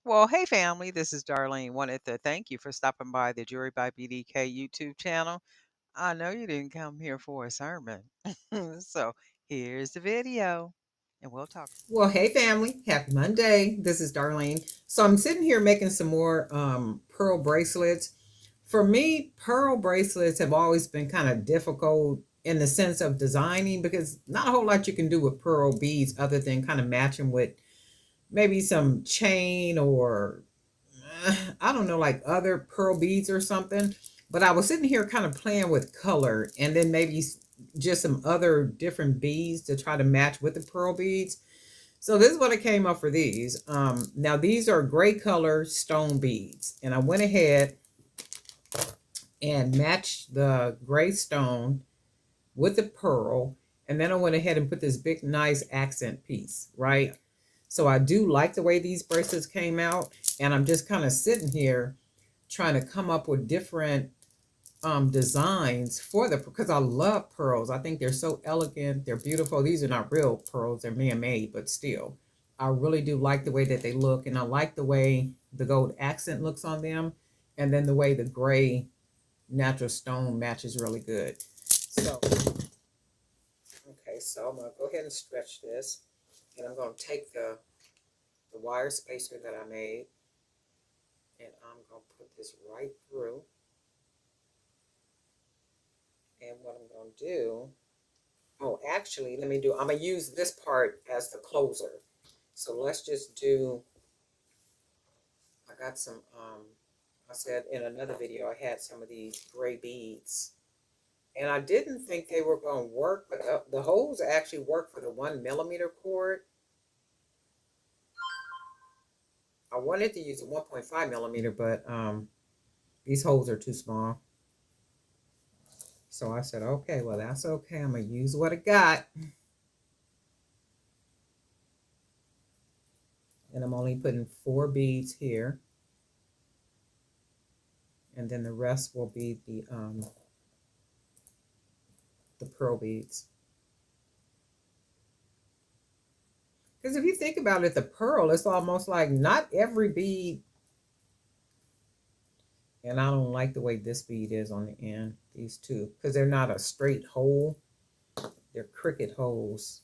Well, hey family, this is Darlene. Wanted to thank you for stopping by the Jury by BDK YouTube channel. I know you didn't come here for a sermon. So here's the video and we'll talk. Well, hey family, happy Monday. This is Darlene. So I'm sitting here making some more pearl bracelets. For me, pearl bracelets have always been kind of difficult in the sense of designing because not a whole lot you can do with pearl beads other than kind of match them with maybe some chain or I don't know, like other pearl beads or something. But I was sitting here kind of playing with color and then maybe just some other different beads to try to match with the pearl beads. So this is what I came up for these. Now these are gray color stone beads, and I went ahead and matched the gray stone with the pearl, and then I went ahead and put this big nice accent piece, right? So I do like the way these bracelets came out, and I'm just kind of sitting here trying to come up with different designs for the, because I love pearls. I think they're so elegant, they're beautiful. These are not real pearls, they're man-made, but still I really do like the way that they look, and I like the way the gold accent looks on them, and then the way the gray natural stone matches really good. So okay, so I'm gonna go ahead and stretch this, and I'm gonna take the wire spacer that I made, and I'm gonna put this right through. And what I'm gonna do, oh, actually, I'm gonna use this part as the closer. So let's just do, I got some, I said in another video, I had some of these gray beads. And I didn't think they were gonna work, but the holes actually work for the 1 millimeter cord. I wanted to use a 1.5 millimeter, but these holes are too small. So I said, okay, well, that's okay. I'm gonna use what I got. And I'm only putting 4 beads here. And then the rest will be the pearl beads. Because if you think about it, the pearl, it's almost like not every bead, and I don't like the way this bead is on the end, these two, because they're not a straight hole, they're cricket holes.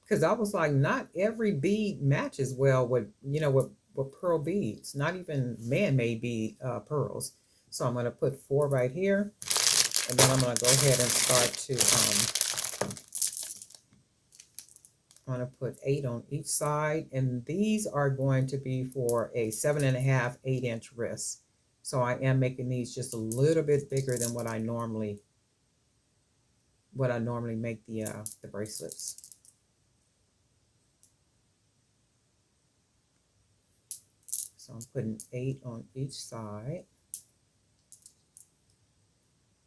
Because I was like, not every bead matches well with, with pearl beads, not even man-made bead pearls. So I'm going to put 4 right here, and then I'm going to go ahead and start to I'm going to put 8 on each side, and these are going to be for a 7.5, 8-inch wrist. So I am making these just a little bit bigger than what I normally make the bracelets. So I'm putting 8 on each side.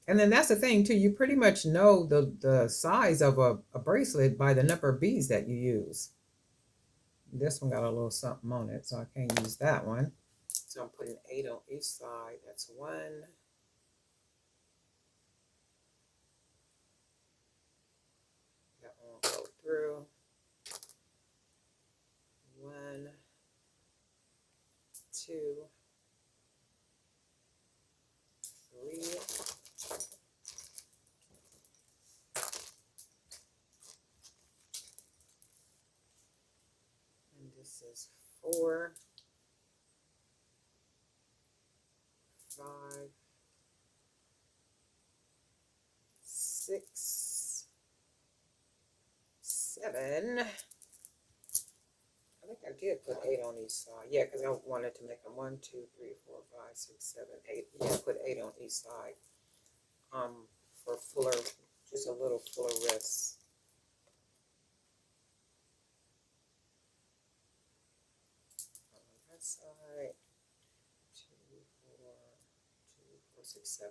And then that's the thing too, you pretty much know the size of a bracelet by the number of beads that you use. This one got a little something on it, so I can't use that one. So I'm putting 8 on each side. That's 1. That one will go through. 1, 2, 3. And this is 4, 5, 6, 7. I think I did put 8 on each side. Yeah, because I wanted to make them 1, 2, 3, 4, 5, 6, 7, 8. Yeah, I put 8 on each side. For fuller, just a little fuller wrist. On that side, 2, 4, 2, 4, 6, 7.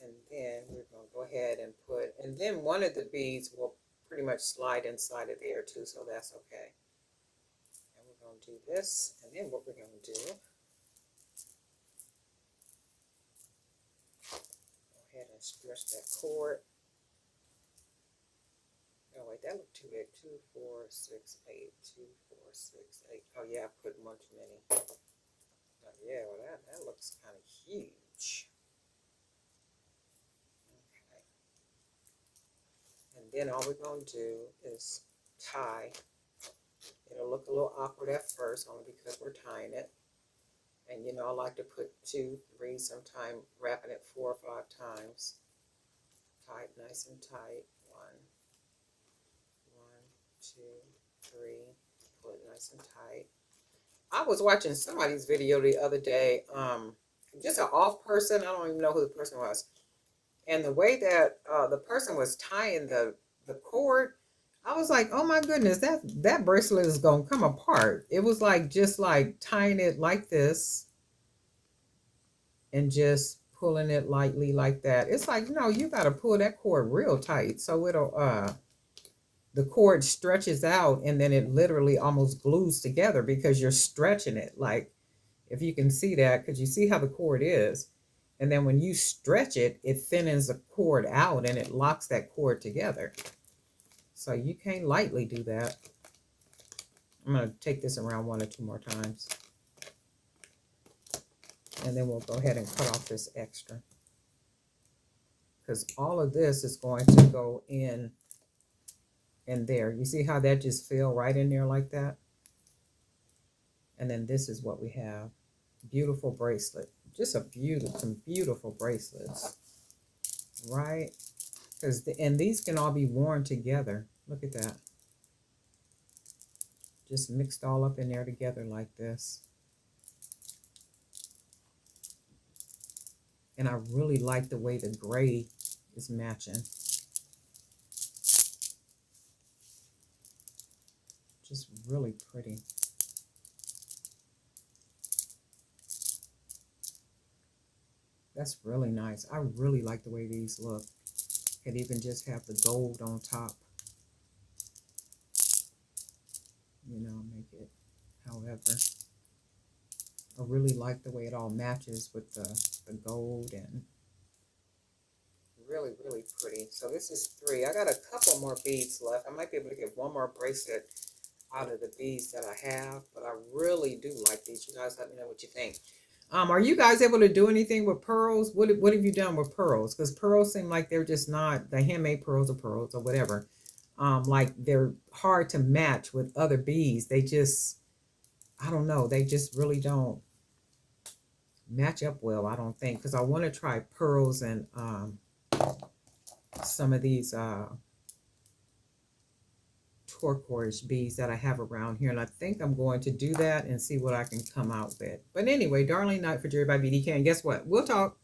And then we're going to go ahead and put, and then one of the beads will pretty much slide inside of there too, so that's okay. And we're going to do this, and then what we're going to do, go ahead and stretch that cord. 2, 4, 6, 8. 2, 4, 6, 8. Oh yeah, I put one too many. Oh, yeah, well that looks kind of huge. Okay. And then all we're going to do is tie. It'll look a little awkward at first, only because we're tying it. And you know, I like to put 2, 3, sometime wrapping it 4 or 5 times. Tie it nice and tight. One, 2, 3. Pull it nice and tight. I was watching somebody's video the other day. Just an off person. I don't even know who the person was. And the way that the person was tying the cord, I was like, oh my goodness, that bracelet is gonna come apart. It was like just like tying it like this and just pulling it lightly like that. It's like, no, you gotta pull that cord real tight so it'll the cord stretches out and then it literally almost glues together because you're stretching it. Like if you can see that, because you see how the cord is. And then when you stretch it, it thinnens the cord out and it locks that cord together. So you can't lightly do that. I'm going to take this around 1 or 2 more times. And then we'll go ahead and cut off this extra. Because all of this is going to go in there. You see how that just fell right in there like that? And then this is what we have. Beautiful bracelet. Just some beautiful bracelets. Right? And these can all be worn together. Look at that. Just mixed all up in there together like this. And I really like the way the gray is matching. Just really pretty. That's really nice. I really like the way these look. Could even just have the gold on top. You know, make it however. I really like the way it all matches with the gold and really, really pretty. So this is 3. I got a couple more beads left. I might be able to get one more bracelet out of the beads that I have, but I really do like these. You guys let me know what you think. Are you guys able to do anything with pearls? What have you done with pearls? Because pearls seem like they're just not the handmade pearls or whatever. Like they're hard to match with other beads. They just, I don't know. They just really don't match up well, I don't think. Because I want to try pearls and some of these turquoise beads that I have around here. And I think I'm going to do that and see what I can come out with. But anyway, darling night for Jerry by BDK. And guess what? We'll talk.